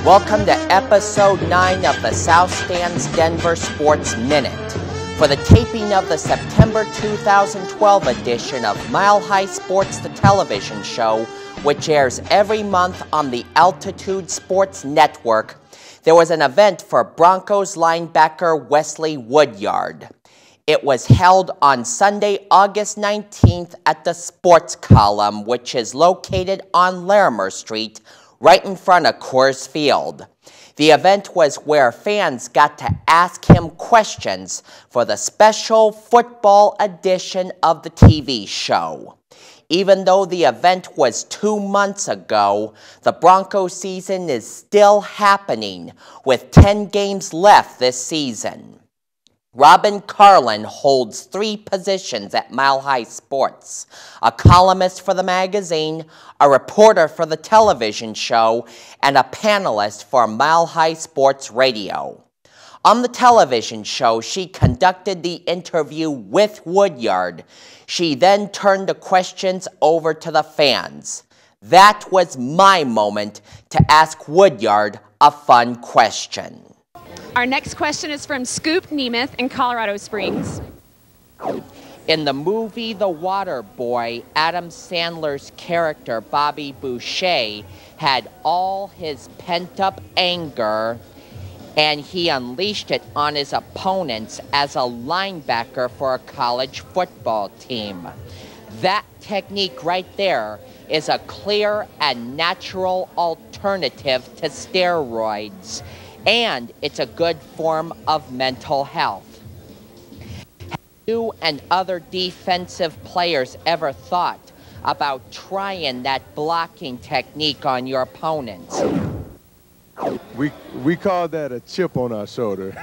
Welcome to episode 9 of the South Stands Denver Sports Minute. For the taping of the September 2012 edition of Mile High Sports, the television show, which airs every month on the Altitude Sports Network, there was an event for Broncos linebacker Wesley Woodyard. It was held on Sunday, August 19th at the Sports Column, which is located on Larimer Street, right in front of Coors Field. The event was where fans got to ask him questions for the special football edition of the TV show. Even though the event was 2 months ago, the Broncos season is still happening, with 10 games left this season. Robin Carlin holds 3 positions at Mile High Sports: a columnist for the magazine, a reporter for the television show, and a panelist for Mile High Sports Radio. On the television show, she conducted the interview with Woodyard. She then turned the questions over to the fans. That was my moment to ask Woodyard a fun question. Our next question is from Scoop Nemeth in Colorado Springs. In the movie The Water Boy, Adam Sandler's character, Bobby Boucher, had all his pent-up anger, and he unleashed it on his opponents as a linebacker for a college football team. That technique right there is a clear and natural alternative to steroids, and it's a good form of mental health. Have you and other defensive players ever thought about trying that blocking technique on your opponents? We call that a chip on our shoulder.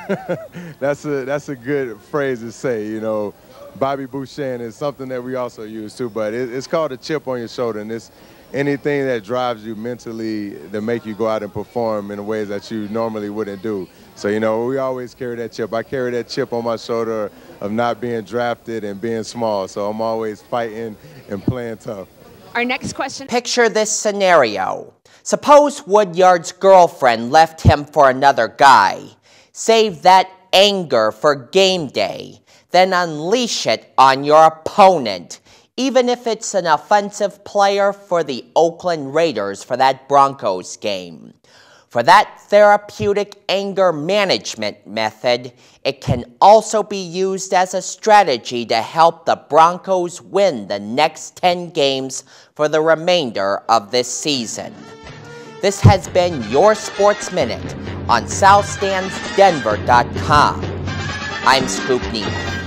That's a good phrase to say, you know. Bobby Boucher is something that we also use too, but it's called a chip on your shoulder, and it's anything that drives you mentally to make you go out and perform in ways that you normally wouldn't do. So, you know, we always carry that chip. I carry that chip on my shoulder of not being drafted and being small, so I'm always fighting and playing tough. Our next question. Picture this scenario. Suppose Woodyard's girlfriend left him for another guy. Save that anger for game day. Then unleash it on your opponent, even if it's an offensive player for the Oakland Raiders for that Broncos game. For that therapeutic anger management method, it can also be used as a strategy to help the Broncos win the next 10 games for the remainder of this season. This has been your Sports Minute on SouthStandsDenver.com. I'm Scoop Nemeth.